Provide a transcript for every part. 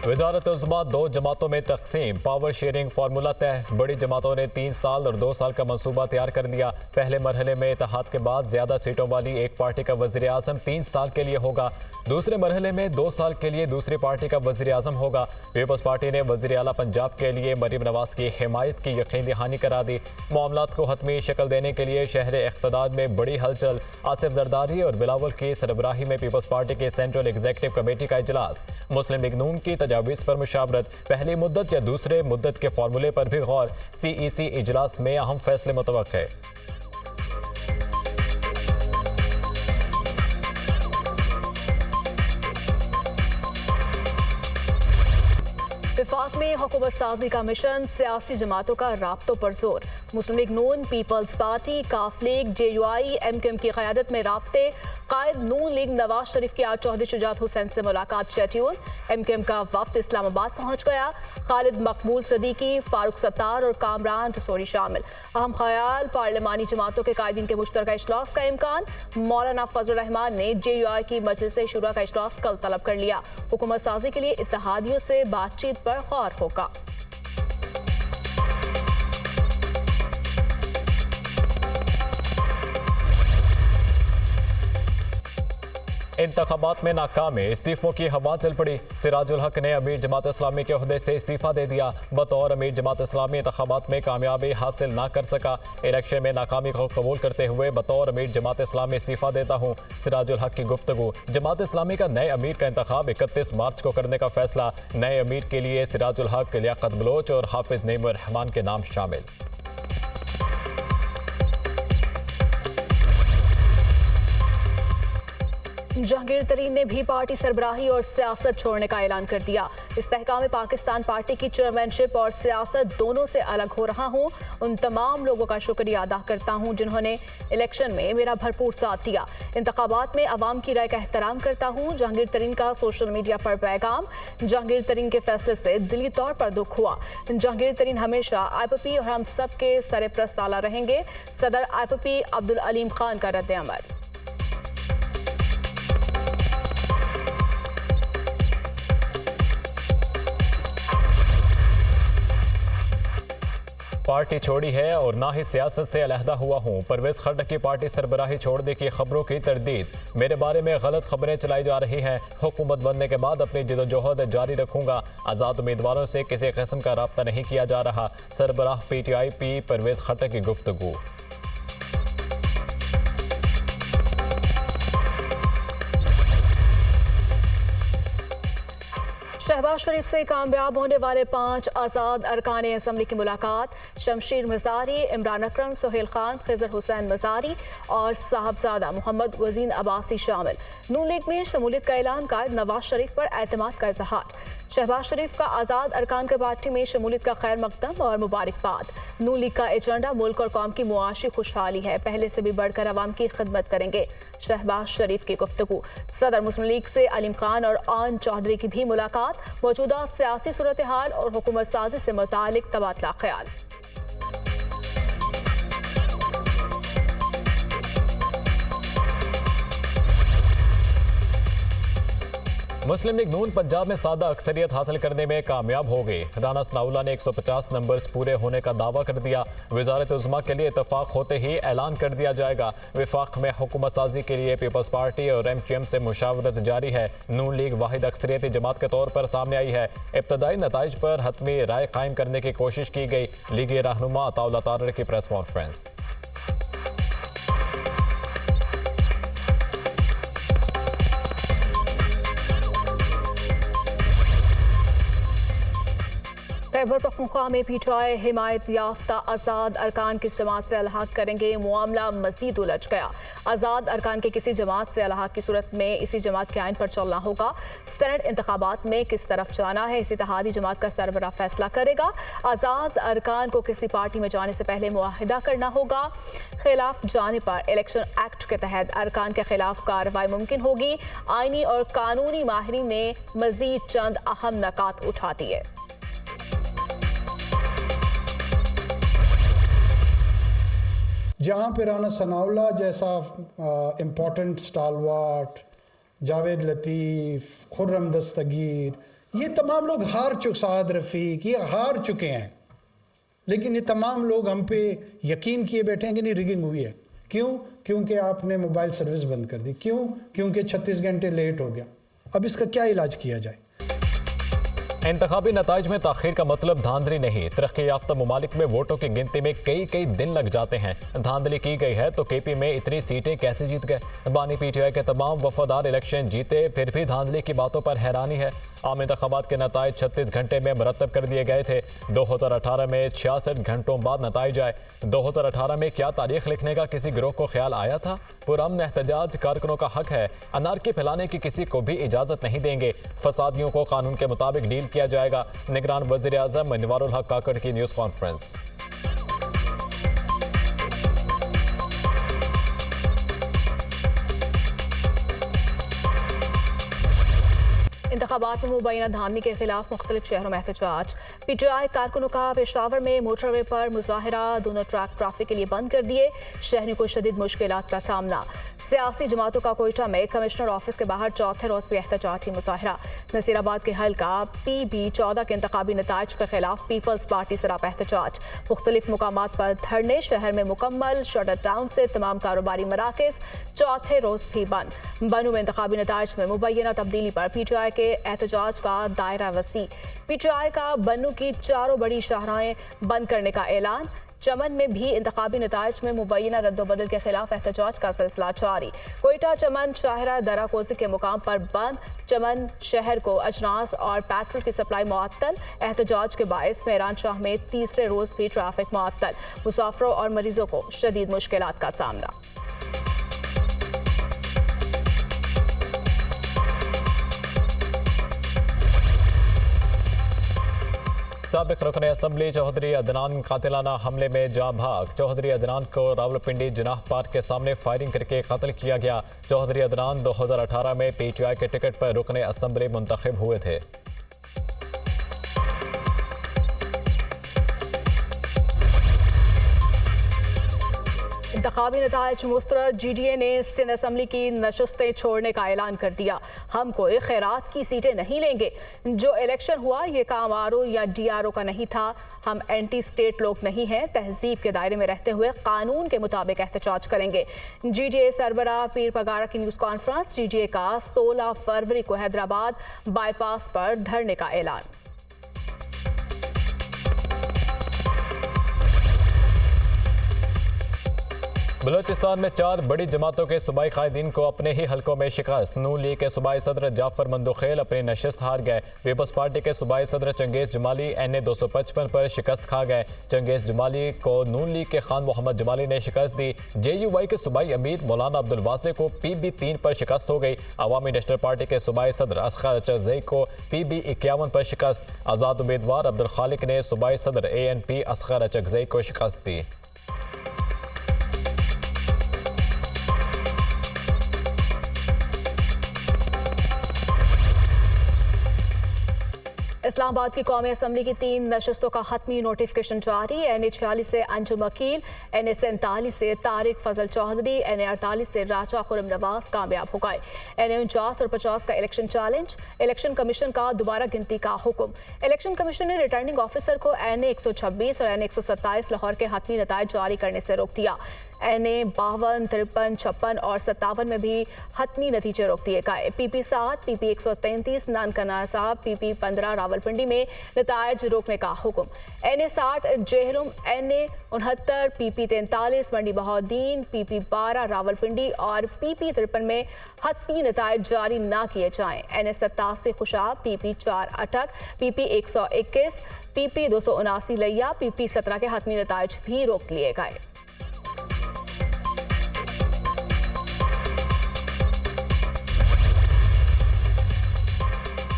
वजारत उज़्मा दो जमातों में तकसीम, पावर शेयरिंग फार्मूला तय। बड़ी जमातों ने 3 साल और 2 साल का मंसूबा तैयार कर लिया। पहले मरहले में इत्तेहाद के बाद ज्यादा सीटों वाली एक पार्टी का वज़ीर आज़म 3 साल के लिए होगा। दूसरे मरहले में 2 साल के लिए दूसरी पार्टी का वज़ीर आज़म होगा। पीपल्स पार्टी ने वज़ीर आला पंजाब के लिए मरीम नवाज की हिमायत की यकीन दहानी करा दी। मामलात को हतमी शक्ल देने के लिए शहर इख्तदार में बड़ी हलचल। आसिफ जरदारी और बिलावल की सरबराही में पीपल्स पार्टी की सेंट्रल एग्जीक्यूटिव कमेटी का इजलास। मुस्लिम लीग नून की तजावीज़ पर मुशावरत। पहली मुद्दत या दूसरे मुद्दत के फार्मूले पर भी गौर। CEC इजलास में अहम फैसले मुतवक्के। विफाक में हुकूमत साजी का मिशन, सियासी जमातों का राब्तों पर जोर। मुस्लिम लीग नून, पीपल्स पार्टी, काफ लीग, JUI, MQM की क़यादत में राब्ते। कायद नून लीग नवाज शरीफ की आज चौधरी शुजात हुसैन से मुलाकात शेड्यूल। MQM का वफ्द इस्लामाबाद पहुंच गया। खालिद मकबूल सदीकी, फारूक सत्तार और कामरान जसोरी शामिल। अहम ख्याल, पार्लिमानी जमातों के कायदीन के मुश्तरका इजलास का इम्कान। मौलाना फजल रहमान ने JUI की मजलिस शुरा का इजलास कल तलब कर लिया। हुकूमत साजी के लिए इत्तेहादियों से बातचीत पर गौर होगा। इंतखाबात में नाकामी, इस्तीफों की हवा चल पड़ी। सिराजुल हक ने अमीर जमात इस्लामी के ओहदे से इस्तीफा दे दिया। बतौर अमीर जमात इस्लामी इंतखाबात में कामयाबी हासिल ना कर सका। इलेक्शन में नाकामी को कबूल करते हुए बतौर अमीर जमात इस्लामी इस्तीफा देता हूँ। सिराजुल हक की गुफ्तगू। जमात इस्लामी का नए अमीर का इंतखाब 31 मार्च को करने का फैसला। नए अमीर के लिए सिराजुल हक, लियाकत बलोच और हाफिज नईमुर रहमान के नाम शामिल। जहांगीर तरीन ने भी पार्टी सरबराही और सियासत छोड़ने का ऐलान कर दिया। इस्तेहकाम पाकिस्तान पार्टी की चेयरमैनशिप और सियासत दोनों से अलग हो रहा हूँ। उन तमाम लोगों का शुक्रिया अदा करता हूँ जिन्होंने इलेक्शन में मेरा भरपूर साथ दिया। इंतखाबात में अवाम की राय का एहतराम करता हूँ। जहांगीर तरीन का सोशल मीडिया पर पैगाम। जहांगीर तरीन के फैसले से दिली तौर पर दुख हुआ। जहांगीर तरीन हमेशा IPP और हम सब के सरप्रस्त आला रहेंगे। सदर IPP अब्दुल अलीम खान का रद्द अमल। पार्टी छोड़ी है और ना ही सियासत से अलहदा हुआ हूँ। परवेज खट्टर की पार्टी सरबराही छोड़ने की खबरों की तरदीद। मेरे बारे में गलत खबरें चलाई जा रही हैं। हुकूमत बनने के बाद अपनी जदोजहद जारी रखूंगा। आज़ाद उम्मीदवारों से किसी किस्म का राब्ता नहीं किया जा रहा। सरबराह PTI परवेज खट्टर की गुफ्तगू। शहबाज शरीफ से कामयाब होने वाले 5 आज़ाद अरकान असम्बली की मुलाकात। शमशीर मज़ारी, इमरान अकरम, सोहेल खान, खिज़र हुसैन मज़ारी और साहबजादा मोहम्मद वज़ीन अब्बासी शामिल। नून लीग में शमूलियत का ऐलान। कायद नवाज शरीफ पर एतमाद का इजहार। शहबाज शरीफ का आज़ाद अरकान के पार्टी में शमूलियत का खैर मकदम और मुबारकबाद। नून लीग का एजेंडा मुल्क और कौम की मुआशी खुशहाली है। पहले से भी बढ़कर अवाम की खिदमत करेंगे। शहबाज शरीफ की गुफ्तगू। सदर मुस्लिम लीग से अलीम खान और आन चौधरी की भी मुलाकात। मौजूदा सियासी सूरत हाल और हुकूमत साजी से मुतालिक तबादला ख्याल। मुस्लिम लीग नून पंजाब में सादा अक्सरियत हासिल करने में कामयाब हो गई। राना सनाउल्लाह ने 150 नंबर्स पूरे होने का दावा कर दिया। वजारत उज़्मा के लिए इत्तफाक होते ही ऐलान कर दिया जाएगा। विफाक में हुकूमत साजी के लिए पीपल्स पार्टी और MQM से मुशावरत जारी है। नून लीग वाहिद अक्सरियती जमात के तौर पर सामने आई है। इब्तदाई नताइज पर हतमी राय कायम करने की कोशिश की गई। लीगी रहनुमा अताउल्लाह तारड़ की प्रेस कॉन्फ्रेंस। खैबर पख्तूनख्वा में PTI हिमायत याफ्ता आज़ाद अरकान की जमात से अलहाक करेंगे। मामला मजीद उलझ गया। आज़ाद अरकान के किसी जमात से अलहाक की सूरत में इसी जमात के आइन पर चलना होगा। सेनेट इंतखाबात में किस तरफ जाना है इस इत्तेहादी जमात का सरबराह फैसला करेगा। आज़ाद अरकान को किसी पार्टी में जाने से पहले मुआहिदा करना होगा। खिलाफ जाने पर इलेक्शन एक्ट के तहत अरकान के खिलाफ कार्रवाई मुमकिन होगी। आइनी और कानूनी माहिरीन ने मजीद चंद अहम नकात उठा दिए। जहाँ पे राना सनाउल्लाह जैसा इम्पोर्टेंट स्टालवार्ट, जावेद लतीफ़, खुर्रम दस्तगीर, ये तमाम लोग साद रफ़ीक ये हार चुके हैं, लेकिन ये तमाम लोग हम पे यकीन किए बैठे हैं कि नहीं रिगिंग हुई है। क्यों? क्योंकि आपने मोबाइल सर्विस बंद कर दी। क्यों? क्योंकि 36 घंटे लेट हो गया। अब इसका क्या इलाज किया जाए? इंतखाबी नताइज में ताखीर का मतलब धांधली नहीं। तरक्की याफ्ता ममालिक में वोटों की गिनती में कई दिन लग जाते हैं। धांधली की गई है तो केपी में इतनी सीटें कैसे जीत गए? बानी पीटीआई के तमाम वफादार इलेक्शन जीते, फिर भी धांधली की बातों पर हैरानी है। आम इंतखाबात के नताइज 36 घंटे में मुरतब कर दिए गए थे। 2018 में 66 घंटों बाद नताइज आए। 2018 में क्या तारीख लिखने का किसी गिरोह को ख्याल आया था? पुरअमन एहतजाज कारकुनों का हक है। अनारकी फैलाने की किसी को भी इजाजत नहीं देंगे। फसादियों को कानून के मुताबिक डील किया जाएगा। निगरान वज़ीर आज़म मनवारुल हक काकड़ की न्यूज़ कॉन्फ्रेंस। इंतखाबात में मुबैना धांधली के खिलाफ मुख्तलिफ शहरों में एहतजाज। पीटीआई कारकुनों का पेशावर में मोटरवे पर मुजाहरा, दोनों ट्रैक ट्रैफिक के लिए बंद कर दिए। शहरियों को शदीद मुश्किलात का सामना। सियासी जमातों का कोयटा में कमिश्नर ऑफिस के बाहर चौथे रोज भी एहतजाजी मुजाहरा। नसीराबाद के हल्का PB14 के इंतखाबी नताइज के खिलाफ पीपल्स पार्टी सरापा एहतजाज। मुख्तलिफ मुकामात पर धरने। शहर में मुकम्मल शटर डाउन से तमाम कारोबारी मराकज चौथे रोज भी बंद। बनू में इंतखाबी नताइज में मुबैना तब्दीली पर पीटीआई के एहतजाज का दायरा वसी। पीटीआई का बनू की चारों बड़ी शाहराहें बंद करने का ऐलान। चमन में भी इंतखाबी नताइज में मुबैना रद्दोबदल के खिलाफ एहतजाज का सिलसिला जारी। कोयटा, चमन, शाहरा, दराकोजी के मुकाम पर बंद। चमन शहर को अजनास और पेट्रोल की सप्लाई मुअत्तल। एहतजाज के बायस मेहरान शाह में तीसरे रोज भी ट्रैफिक मुअत्तल। मुसाफिरों और मरीजों को शदीद मुश्किलात का सामना। साबिक रुकन असम्बली चौधरी अदनान कातिलाना हमले में जाँ भाग। चौधरी अदनान को रावलपिंडी जिनाह पार्क के सामने फायरिंग करके कत्ल किया गया। चौधरी अदनान 2018 में पीटीआई के टिकट पर रुकन असम्बली मुंतखब हुए थे। इंतखाबी नताइज मुस्तरद। GDA ने सिंध असम्बली की नशस्तें छोड़ने का ऐलान कर दिया। हम कोई खैरात की सीटें नहीं लेंगे। जो इलेक्शन हुआ ये काम RO या DRO का नहीं था। हम एंटी स्टेट लोग नहीं हैं। तहजीब के दायरे में रहते हुए कानून के मुताबिक एहतजाज करेंगे। GDA सरबराह पीर पगारा की न्यूज़ कॉन्फ्रेंस। GDA का 16 फरवरी को हैदराबाद बाईपास पर धरने का ऐलान। बलोचिस्तान में 4 बड़ी जमातों के सूबाई कायदीन को अपने ही हलकों में शिकस्त। नून लीग के सूबाई सदर जाफर मंदुखेल अपनी नशिस्त हार गए। पीपल्स पार्टी के सूबाई सदर चंगेज जमाली NA 255 पर शिकस्त खा गए। चंगेज जमाली को नून लीग के खान मोहम्मद जमाली ने शिकस्त दी। JUI के सूबाई अमीर मौलाना अब्दुल वासे को PB3 पर शिकस्त हो गई। अवामी नेशनल पार्टी के सूबाई सदर असगर अचगज़ई को PB51 पर शिकस्त। आज़ाद उम्मीदवार अब्दुल खालिक ने सूबाई सदर ANP असगर अचगज़ई को शिकस्त दी। इस्लामाबाद की कौमी असम्बली की 3 नशस्तों का हतमी नोटिफिकेशन जारी। NA 46 से अंजुम वकील, NA 47 से तारिक फजल चौधरी, NA 48 से राजा खुरम नवाज कामयाब हो गए। NA 49 और 50 का इलेक्शन चैलेंज। इलेक्शन कमीशन का दोबारा गिनती का हुक्म। इलेक्शन कमीशन ने रिटर्निंग ऑफिसर को NA 126 और NA 127 लाहौर के हतमी नताइज जारी करने से रोक दिया। NA 52, 53, 56 और 57 में भी हतमी नतीजे रोक दिए गए। PP 7, PP 133 नानकना साहब, PP 15 रावलपिंडी में नताइज रोकने का हुक्म। NA 60 जेहलुम, NA 69, PP 43 मंडी बहाउद्दीन, PP 12 रावलपिंडी और PP 53 में हतमी नताइज जारी ना किए जाएं। NA 87 खुशाब, PP 4 अटक, PP 121, PP 279 लिया, PP 17 के हतमी नताइज भी रोक लिए गए।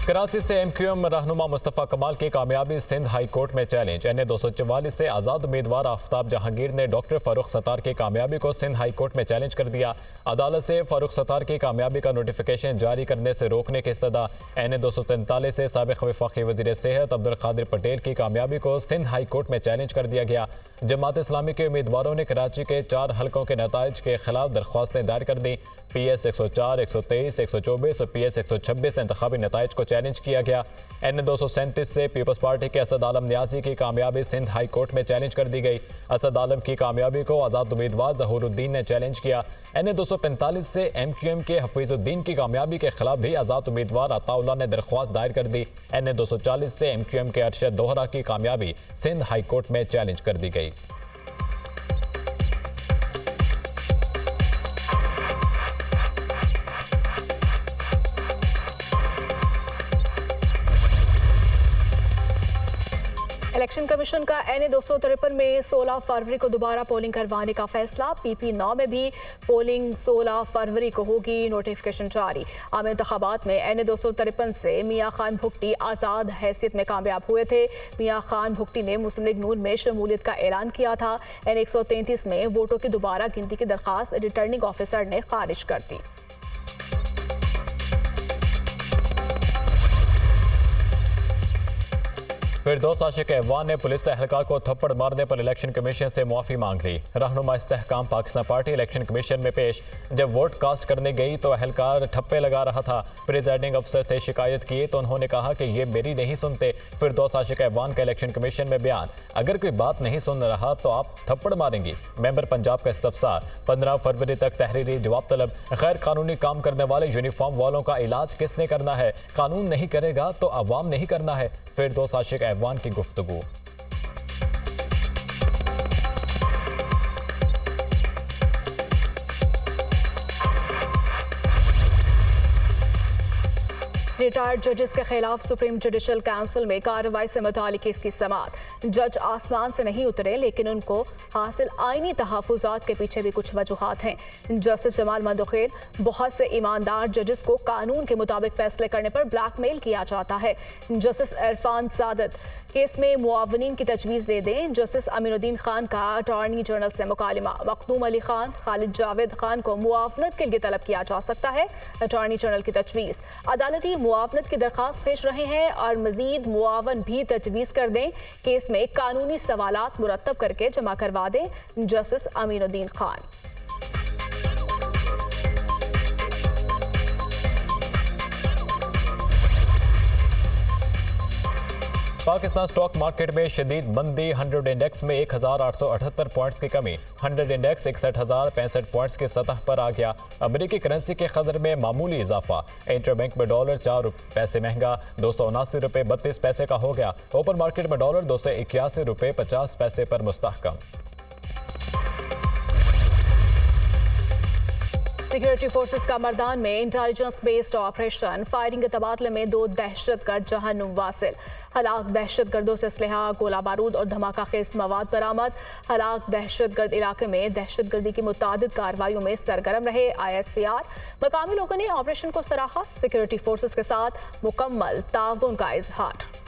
कराची से MQM रहनुमा मुस्तफ़ा कमाल की कामयाबी सिंध हाई कोर्ट में चैलेंज। NA 244 से आज़ाद उम्मीदवार आफ्ताब जहांगीर ने डॉक्टर फारूक सत्तार की कामयाबी को सिंध हाई कोर्ट में चैलेंज कर दिया। अदालत से फारूक सत्तार की कामयाबी का नोटिफिकेशन जारी करने से रोकने की इस्तदा। NA 243 से साबिक़ वफाकी वज़ीर सेहत अब्दुल कादिर पटेल की कामयाबी को सिंध हाई कोर्ट में चैलेंज कर दिया गया। जमात इस्लामी के उम्मीदवारों ने कराची के 4 हलकों के नताइज के खिलाफ दरख्वास्तें दायर कर दी। PS 104, 123, 124 और PS 126 से इंतखाबी नताइज को चैलेंज किया गया। NA 237 से पीपल्स पार्टी के असद आलम न्याजी की कामयाबी सिंध हाई कोर्ट में चैलेंज कर दी गई। असद आलम की कामयाबी को आज़ाद उम्मीदवार ज़हूरुद्दीन ने चैलेंज किया। NA 245 से MQM के हफीजुद्दीन की कामयाबी के खिलाफ भी आज़ाद उम्मीदवार अताउल्लाह ने दरख्वास्त दायर कर दी। NA 240 से MQM के अरशद दोहरा की कामयाबी सिंध हाई कोर्ट में चैलेंज कर दी गई। इलेक्शन कमीशन का NA 253 में 16 फरवरी को दोबारा पोलिंग करवाने का फैसला। PP 9 में भी पोलिंग 16 फरवरी को होगी, नोटिफिकेशन जारी। आम इंतखाबात में NA 253 से मियाँ खान भुट्टी आज़ाद हैसियत में कामयाब हुए थे। मियाँ खान भुट्टी ने मुस्लिम लीग नून में शमूलियत का ऐलान किया था। NA 133 में वोटों की दोबारा गिनती की दरख्वास्त रिटर्निंग ऑफिसर ने खारिज कर दी। फिरदौस आशिक अहवान ने पुलिस एहलकार को थप्पड़ मारने पर इलेक्शन कमीशन से मुआफ़ी मांग ली। रहनुमा इस्तेहकाम पाकिस्तान पार्टी इलेक्शन कमीशन में पेश। जब वोट कास्ट करने गई तो एहलकार ठप्पे लगा रहा था। प्रिजाइडिंग अफसर से शिकायत की तो उन्होंने कहा कि ये मेरी नहीं सुनते। फिरदौस आशिक अहवान का इलेक्शन कमीशन में बयान, अगर कोई बात नहीं सुन रहा तो आप थप्पड़ मारेंगी। मेंबर पंजाब का इस्तफसार, 15 फरवरी तक तहरीरी जवाब तलब। गैर कानूनी काम करने वाले यूनिफॉर्म वालों का इलाज किसने करना है? कानून नहीं करेगा तो अवाम नहीं करना है। फिरदौस आशिक अहवान की गुफ्तगू। रिटायर्ड जजेस के खिलाफ सुप्रीम जुडिशल काउंसिल में कार्रवाई से मुतालिक इसकी समाअत। जज आसमान से नहीं उतरे, लेकिन उनको हासिल आईनी तहफ़्फ़ुज़ात के पीछे भी कुछ वजूहात हैं। जस्टिस जमाल मंदोखेल, बहुत से ईमानदार जजेस को कानून के मुताबिक फैसले करने पर ब्लैकमेल किया जाता है। जस्टिस इरफान सादत, केस में मुआवनीन की तजवीज़ दे दें। जस्टिस अमीनुद्दीन खान का अटॉर्नी जनरल से मुकालमा। मखदूम अली खान, खालिद जावेद खान को मुआवनत के लिए तलब किया जा सकता है। अटॉर्नी जनरल की तजवीज़, अदालती मुआवनत की दरख्वास्त पेश रहे हैं और मजीद मुआवन भी तजवीज़ कर दें। केस में कानूनी सवालात मुरतब करके जमा करवा दें। Justice Aminuddin Khan. Pakistan stock market में शदीद मंदी। 100 इंडेक्स में 1878 पॉइंट्स की कमी। 100 इंडेक्स 61,065 पॉइंट्स की सतह पर आ गया। अमेरिकी करेंसी के कदर में मामूली इजाफा। इंटरबैंक में डॉलर 4 पैसे महंगा, 279 रुपये 32 पैसे का हो गया। ओपन मार्केट में डॉलर 281 रुपये 50 पैसे पर मुस्तहकम। सिक्योरिटी फोर्सेस का मर्दान में इंटेलिजेंस बेस्ड ऑपरेशन। फायरिंग के तबादले में 2 दहशतगर्द जहन्नुम वासिल। हलाक दहशतगर्दों से असलहा, गोला बारूद और धमाका खेज मवाद बरामद। हलाक दहशतगर्द इलाके में दहशतगर्दी की मुतादिद कार्रवाइयों में सरगर्म रहे ISPR। मकामी लोगों ने ऑपरेशन को सराहा। सिक्योरिटी फोर्सेस के साथ मुकम्मल ताउन का इजहार।